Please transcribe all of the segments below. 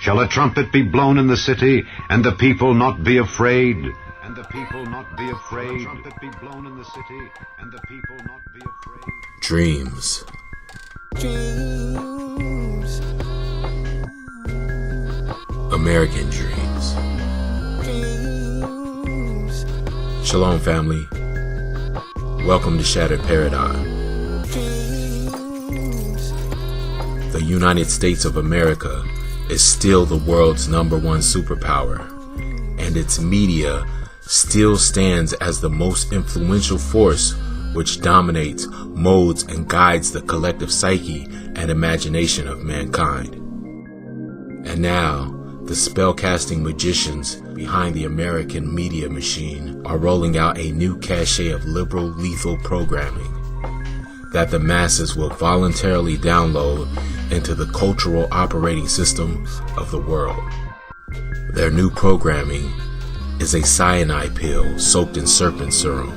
Shall a trumpet be blown in the city, and the people not be afraid? And the people not be afraid. Shall a trumpet be blown in the city, and the people not be afraid? Dreams. Dreams. American dreams. Dreams. Shalom, family. Welcome to Shattered Paradigm. Dreams. The United States of America is still the world's #1 superpower, and its media still stands as the most influential force which dominates, molds, and guides the collective psyche and imagination of mankind. And now, the spellcasting magicians behind the American media machine are rolling out a new cachet of liberal, lethal programming that the masses will voluntarily download into the cultural operating system of the world. Their new programming is a cyanide pill soaked in serpent serum,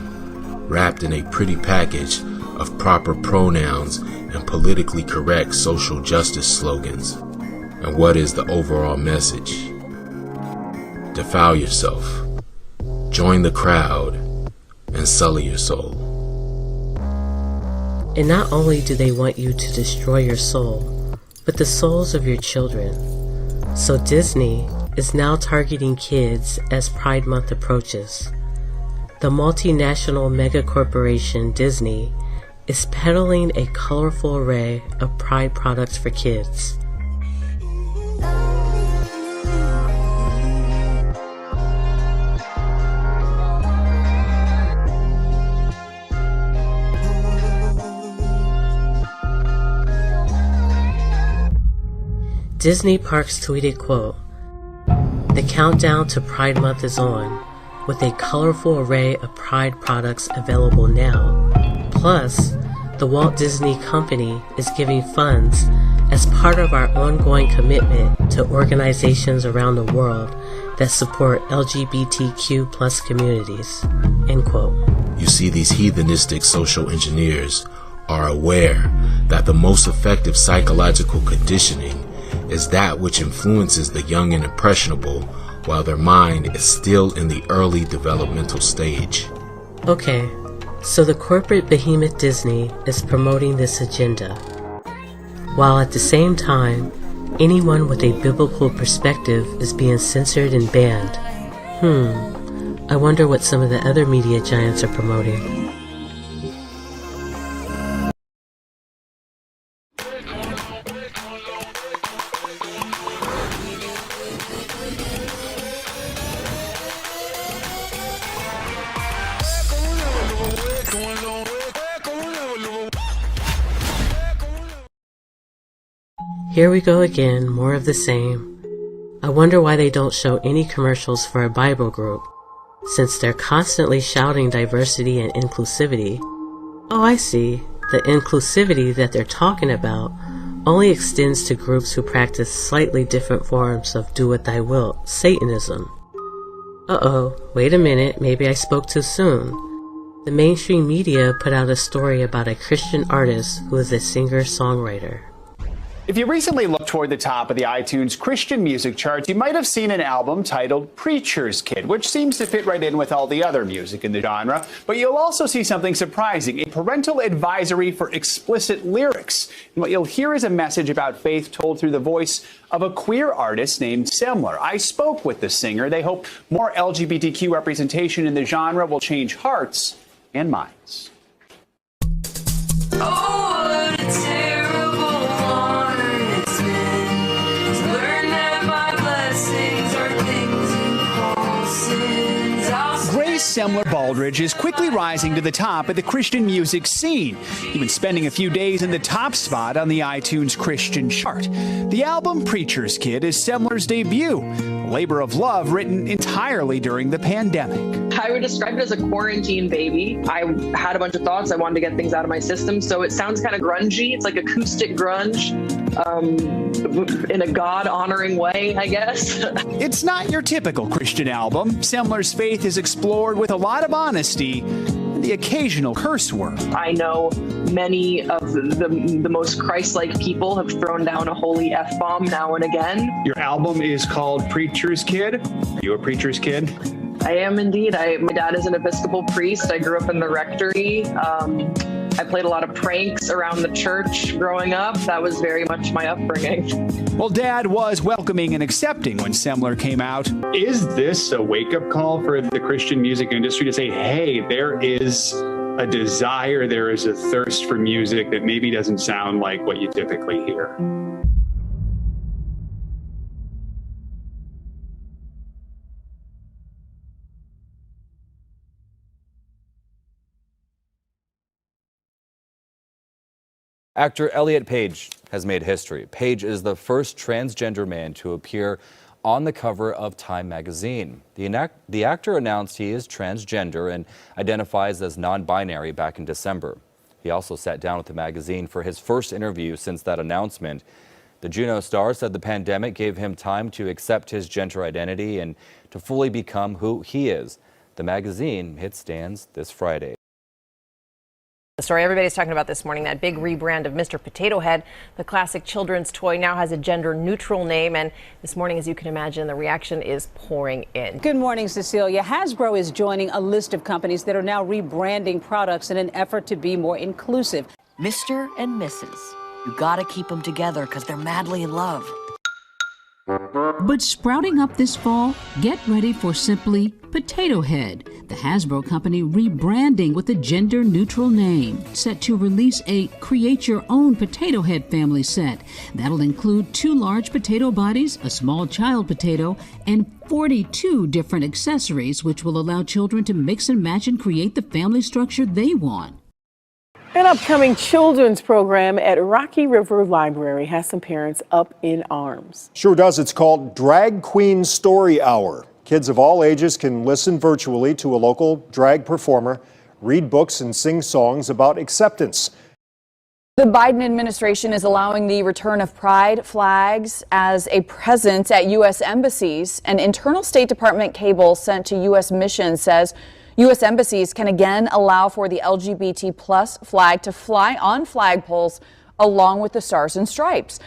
wrapped in a pretty package of proper pronouns and politically correct social justice slogans. And what is the overall message? Defile yourself, join the crowd, and sully your soul. And not only do they want you to destroy your soul, but the souls of your children. So Disney is now targeting kids as Pride Month approaches. The multinational megacorporation Disney is peddling a colorful array of Pride products for kids. Disney Parks tweeted, quote, "The countdown to Pride Month is on, with a colorful array of Pride products available now. Plus, the Walt Disney Company is giving funds as part of our ongoing commitment to organizations around the world that support LGBTQ+ communities." End quote. You see, these heathenistic social engineers are aware that the most effective psychological conditioning is that which influences the young and impressionable while their mind is still in the early developmental stage. Okay, so the corporate behemoth Disney is promoting this agenda, while at the same time, anyone with a biblical perspective is being censored and banned. I wonder what some of the other media giants are promoting. Here we go again, more of the same. I wonder why they don't show any commercials for a Bible group, since they're constantly shouting diversity and inclusivity. Oh, I see. The inclusivity that they're talking about only extends to groups who practice slightly different forms of do what thy will, Satanism. Uh-oh, wait a minute, maybe I spoke too soon. The mainstream media put out a story about a Christian artist who is a singer-songwriter. If you recently looked toward the top of the iTunes Christian music charts, you might have seen an album titled Preacher's Kid, which seems to fit right in with all the other music in the genre. But you'll also see something surprising, a parental advisory for explicit lyrics. And what you'll hear is a message about faith told through the voice of a queer artist named Semler. I spoke with the singer. They hope more LGBTQ representation in the genre will change hearts and minds. Semler Baldridge is quickly rising to the top of the Christian music scene, even spending a few days in the top spot on the iTunes Christian chart. The album Preacher's Kid is Semler's debut, a labor of love written entirely during the pandemic. I would describe it as a quarantine baby. I had a bunch of thoughts. I wanted to get things out of my system, so it sounds kind of grungy. It's like acoustic grunge, in a God-honoring way, I guess. It's not your typical Christian album. Semler's faith is explored with a lot of honesty and the occasional curse word. I know many of the most Christ-like people have thrown down a holy F-bomb now and again. Your album is called Preacher's Kid. Are you a preacher's kid? I am indeed. My dad is an Episcopal priest. I grew up in the rectory. I played a lot of pranks around the church growing up. That was very much my upbringing. Well, Dad was welcoming and accepting when Semler came out. Is this a wake-up call for the Christian music industry to say, hey, there is a desire, there is a thirst for music that maybe doesn't sound like what you typically hear? Actor Elliot Page has made history. Page is the first transgender man to appear on the cover of Time magazine. The actor announced he is transgender and identifies as non-binary back in December. He also sat down with the magazine for his first interview since that announcement. The Juno star said the pandemic gave him time to accept his gender identity and to fully become who he is. The magazine hit stands this Friday. The story everybody's talking about this morning, that big rebrand of Mr. Potato Head. The classic children's toy now has a gender-neutral name, and this morning, as you can imagine, the reaction is pouring in. Good morning, Cecilia. Hasbro is joining a list of companies that are now rebranding products in an effort to be more inclusive. Mr. and Mrs. You gotta keep them together because they're madly in love. But sprouting up this fall, get ready for simply Potato Head, the Hasbro company rebranding with a gender-neutral name, set to release a create-your-own Potato Head family set. That'll include 2 large potato bodies, a small child potato, and 42 different accessories, which will allow children to mix and match and create the family structure they want. An upcoming children's program at Rocky River Library has some parents up in arms. Sure does. It's called Drag Queen Story Hour. Kids of all ages can listen virtually to a local drag performer, read books, and sing songs about acceptance. The Biden administration is allowing the return of pride flags as a presence at U.S. embassies. An internal State Department cable sent to U.S. missions says U.S. embassies can again allow for the LGBT plus flag to fly on flagpoles along with the stars and stripes.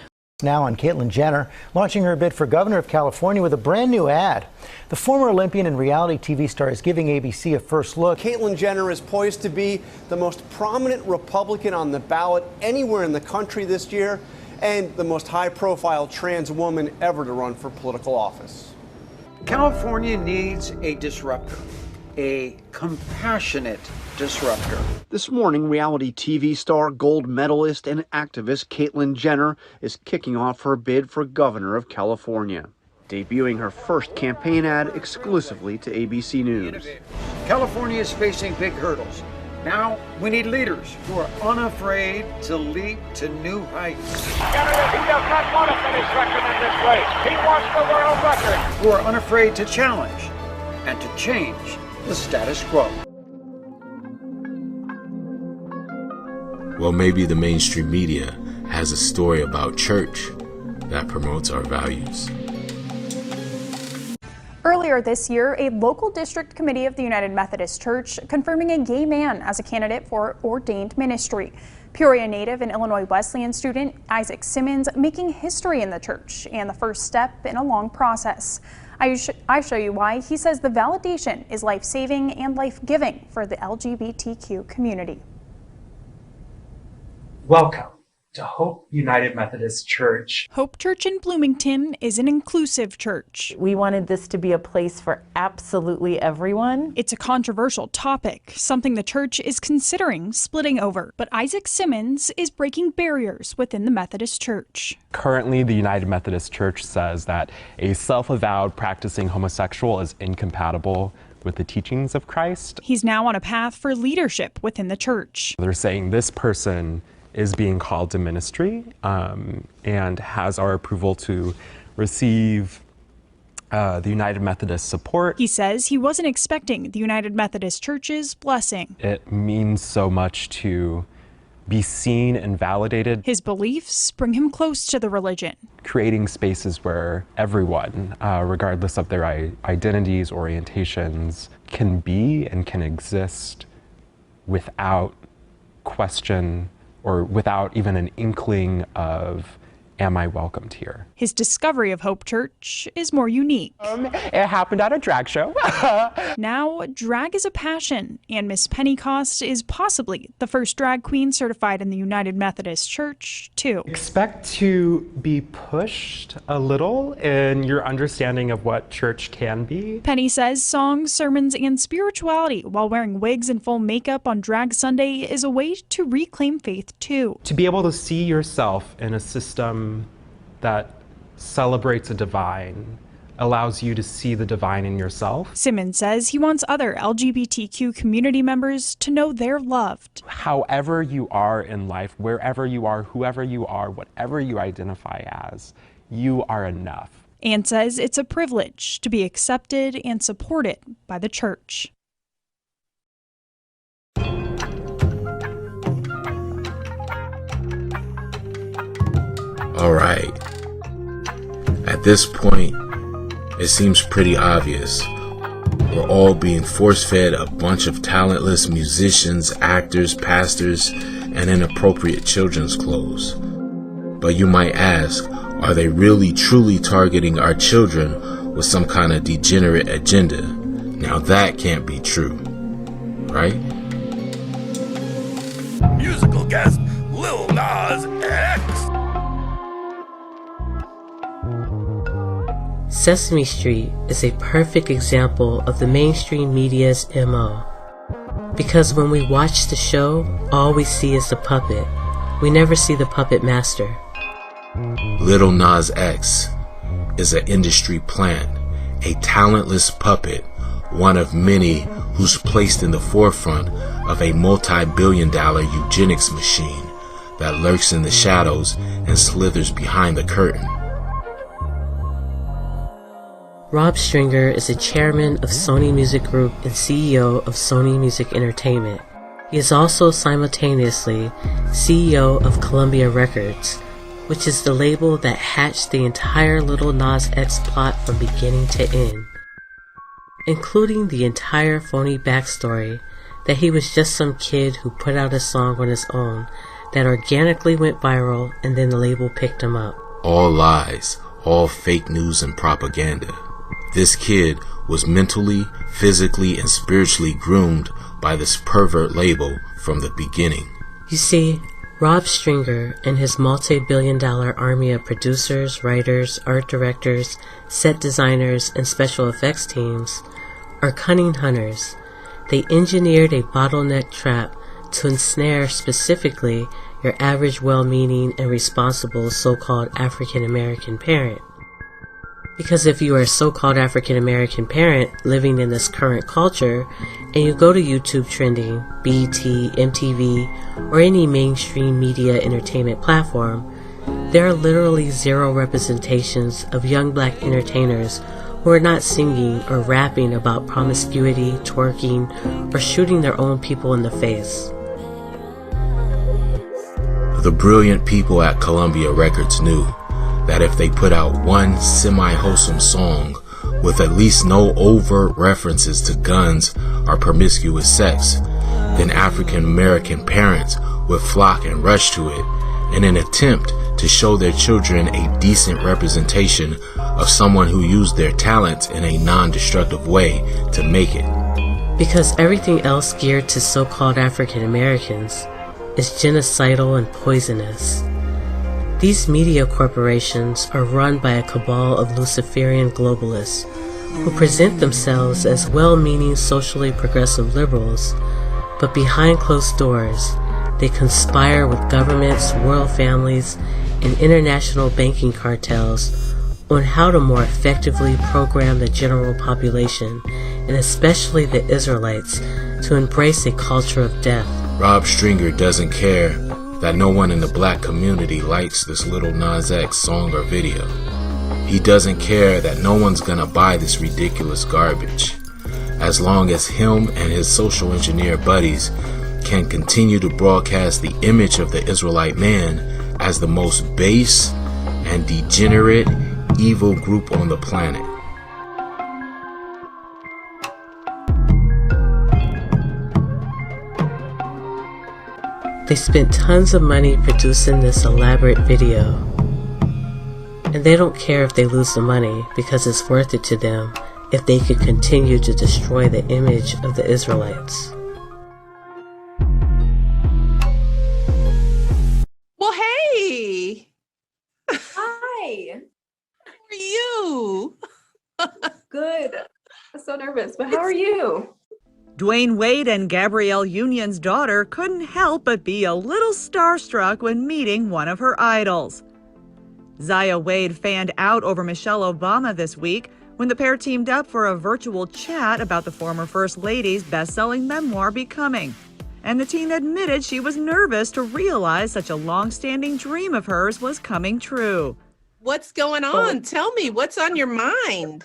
Now on Caitlyn Jenner launching her bid for governor of California with a brand new ad. The former Olympian and reality TV star is giving ABC a first look. Caitlyn Jenner is poised to be the most prominent Republican on the ballot anywhere in the country this year and the most high-profile trans woman ever to run for political office. California needs a disruptor. A compassionate disruptor. This morning, reality TV star, gold medalist, and activist Caitlyn Jenner is kicking off her bid for governor of California, debuting her first campaign ad exclusively to ABC News. California is facing big hurdles. Now we need leaders who are unafraid to leap to new heights. He does not want to finish second in this race. He wants the world record. Who are unafraid to challenge and to change the status quo. Well, maybe the mainstream media has a story about church that promotes our values. Earlier this year, a local district committee of the United Methodist Church confirming a gay man as a candidate for ordained ministry. Peoria native and Illinois Wesleyan student Isaac Simmons making history in the church and the first step in a long process. I show you why. He says the validation is life-saving and life-giving for the LGBTQ community. Welcome to Hope United Methodist Church. Hope Church in Bloomington is an inclusive church. We wanted this to be a place for absolutely everyone. It's a controversial topic, something the church is considering splitting over. But Isaac Simmons is breaking barriers within the Methodist Church. Currently, the United Methodist Church says that a self-avowed practicing homosexual is incompatible with the teachings of Christ. He's now on a path for leadership within the church. They're saying this person is being called to ministry and has our approval to receive the United Methodist support. He says he wasn't expecting the United Methodist Church's blessing. It means so much to be seen and validated. His beliefs bring him close to the religion. Creating spaces where everyone, regardless of their identities, orientations, can be and can exist without question or without even an inkling of, am I welcomed here? His discovery of Hope Church is more unique. It happened at a drag show. Now, drag is a passion, and Miss Pentecost is possibly the first drag queen certified in the United Methodist Church, too. Expect to be pushed a little in your understanding of what church can be. Penny says songs, sermons, and spirituality while wearing wigs and full makeup on Drag Sunday is a way to reclaim faith, too. To be able to see yourself in a system that celebrates a divine allows you to see the divine in yourself. Simmons says he wants other LGBTQ community members to know they're loved. However you are in life, wherever you are, whoever you are, whatever you identify as, you are enough. And says it's a privilege to be accepted and supported by the church. All right. At this point, it seems pretty obvious. We're all being force-fed a bunch of talentless musicians, actors, pastors, and inappropriate children's clothes. But you might ask, are they really truly targeting our children with some kind of degenerate agenda? Now that can't be true, right? Musical guest Lil Nas X. Sesame Street is a perfect example of the mainstream media's MO. Because when we watch the show, all we see is the puppet. We never see the puppet master. Lil Nas X is an industry plant, a talentless puppet, one of many who's placed in the forefront of a multi-billion-dollar eugenics machine that lurks in the shadows and slithers behind the curtain. Rob Stringer is the chairman of Sony Music Group and CEO of Sony Music Entertainment. He is also simultaneously CEO of Columbia Records, which is the label that hatched the entire Lil Nas X plot from beginning to end, including the entire phony backstory that he was just some kid who put out a song on his own that organically went viral and then the label picked him up. All lies, all fake news and propaganda. This kid was mentally, physically, and spiritually groomed by this pervert label from the beginning. You see, Rob Stringer and his multi-billion-dollar army of producers, writers, art directors, set designers, and special effects teams are cunning hunters. They engineered a bottleneck trap to ensnare specifically your average well-meaning and responsible so-called African-American parent. Because if you are a so-called African-American parent living in this current culture, and you go to YouTube Trending, BET, MTV, or any mainstream media entertainment platform, there are literally zero representations of young black entertainers who are not singing or rapping about promiscuity, twerking, or shooting their own people in the face. The brilliant people at Columbia Records knew that if they put out one semi-wholesome song with at least no overt references to guns or promiscuous sex, then African American parents would flock and rush to it in an attempt to show their children a decent representation of someone who used their talents in a non-destructive way to make it. Because everything else geared to so-called African Americans is genocidal and poisonous. These media corporations are run by a cabal of Luciferian globalists who present themselves as well-meaning socially progressive liberals, but behind closed doors, they conspire with governments, royal families, and international banking cartels on how to more effectively program the general population, and especially the Israelites, to embrace a culture of death. Rob Stringer doesn't care that no one in the black community likes this Lil Nas X song or video. He doesn't care that no one's gonna buy this ridiculous garbage, as long as him and his social engineer buddies can continue to broadcast the image of the Israelite man as the most base and degenerate, evil group on the planet. . 。 . . . . . . . . . . . . . . . . . . . . . . . . . . . . . . . . . . . . . . . . . . . . . . . . . . . . . . They spent tons of money producing this elaborate video. And they don't care if they lose the money because it's worth it to them if they could continue to destroy the image of the Israelites. Well, hey! Hi! How are you? Good. I'm so nervous, but how are you? Dwayne Wade and Gabrielle Union's daughter couldn't help but be a little starstruck when meeting one of her idols. Zaya Wade fanned out over Michelle Obama this week when the pair teamed up for a virtual chat about the former First Lady's best-selling memoir, Becoming. And the teen admitted she was nervous to realize such a long-standing dream of hers was coming true. What's going on? Tell me, what's on your mind?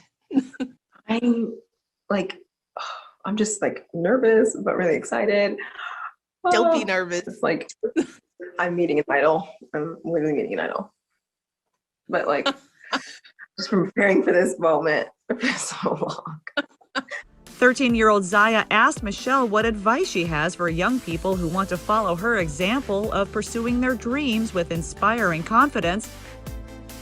I'm just nervous, but really excited. Don't be nervous. It's like I'm meeting an idol. I'm literally meeting an idol. But just preparing for this moment for so long. 13-year-old Zaya asked Michelle what advice she has for young people who want to follow her example of pursuing their dreams with inspiring confidence.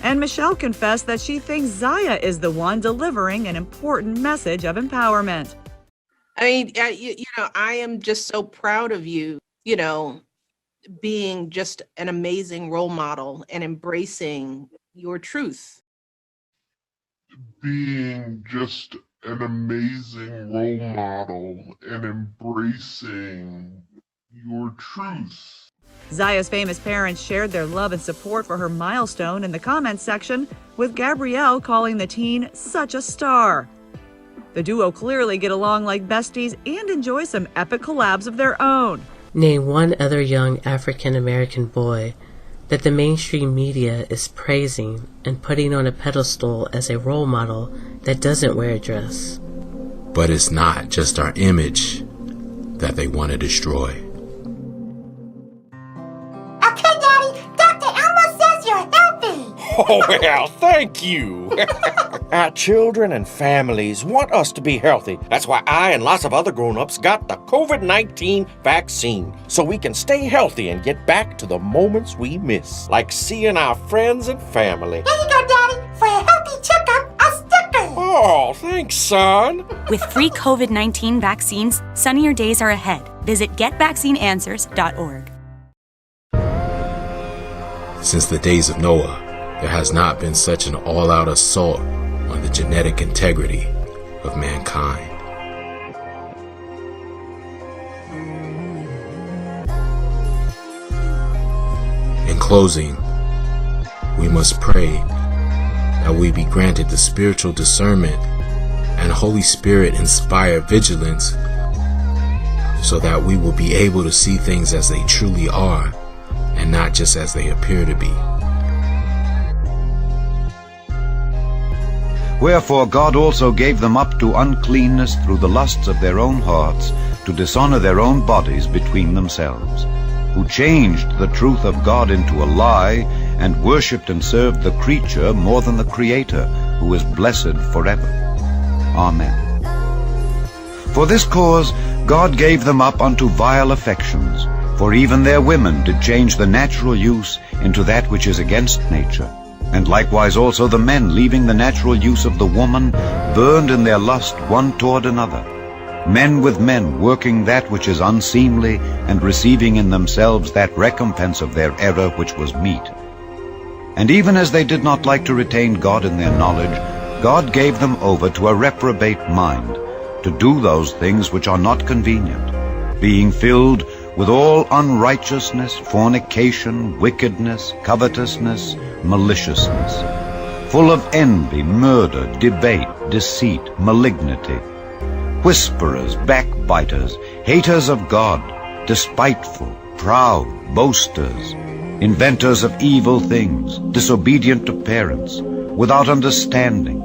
And Michelle confessed that she thinks Zaya is the one delivering an important message of empowerment. I mean, I am just so proud of you, being just an amazing role model and embracing your truth. Being just an amazing role model and embracing your truth. Zaya's famous parents shared their love and support for her milestone in the comments section, with Gabrielle calling the teen such a star. The duo clearly get along like besties and enjoy some epic collabs of their own. Name one other young African-American boy that the mainstream media is praising and putting on a pedestal as a role model that doesn't wear a dress. But it's not just our image that they want to destroy. Okay, Daddy, Dr. Elmo says you're healthy. Oh, well, thank you. Our children and families want us to be healthy. That's why I and lots of other grown-ups got the COVID-19 vaccine, so we can stay healthy and get back to the moments we miss, like seeing our friends and family. Here you go, Daddy, for a healthy checkup, a sticker. Oh, thanks, son. With free COVID-19 vaccines, sunnier days are ahead. Visit getvaccineanswers.org. Since the days of Noah, there has not been such an all-out assault on the genetic integrity of mankind. In closing, we must pray that we be granted the spiritual discernment and Holy Spirit-inspired vigilance so that we will be able to see things as they truly are and not just as they appear to be. Wherefore God also gave them up to uncleanness through the lusts of their own hearts, to dishonor their own bodies between themselves, who changed the truth of God into a lie, and worshipped and served the creature more than the Creator, who is blessed forever. Amen. For this cause God gave them up unto vile affections, for even their women did change the natural use into that which is against nature. And likewise also the men, leaving the natural use of the woman, burned in their lust one toward another, men with men, working that which is unseemly, and receiving in themselves that recompense of their error which was meet. And even as they did not like to retain God in their knowledge, God gave them over to a reprobate mind, to do those things which are not convenient, being filled with all unrighteousness, fornication, wickedness, covetousness, maliciousness, full of envy, murder, debate, deceit, malignity, whisperers, backbiters, haters of God, despiteful, proud, boasters, inventors of evil things, disobedient to parents, without understanding,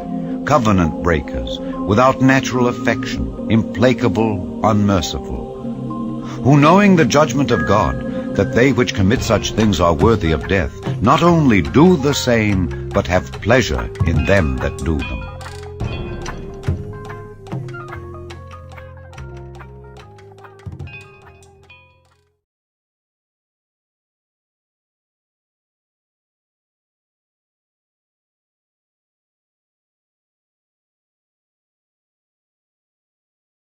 covenant breakers, without natural affection, implacable, unmerciful, who knowing the judgment of God, that they which commit such things are worthy of death, not only do the same, but have pleasure in them that do them.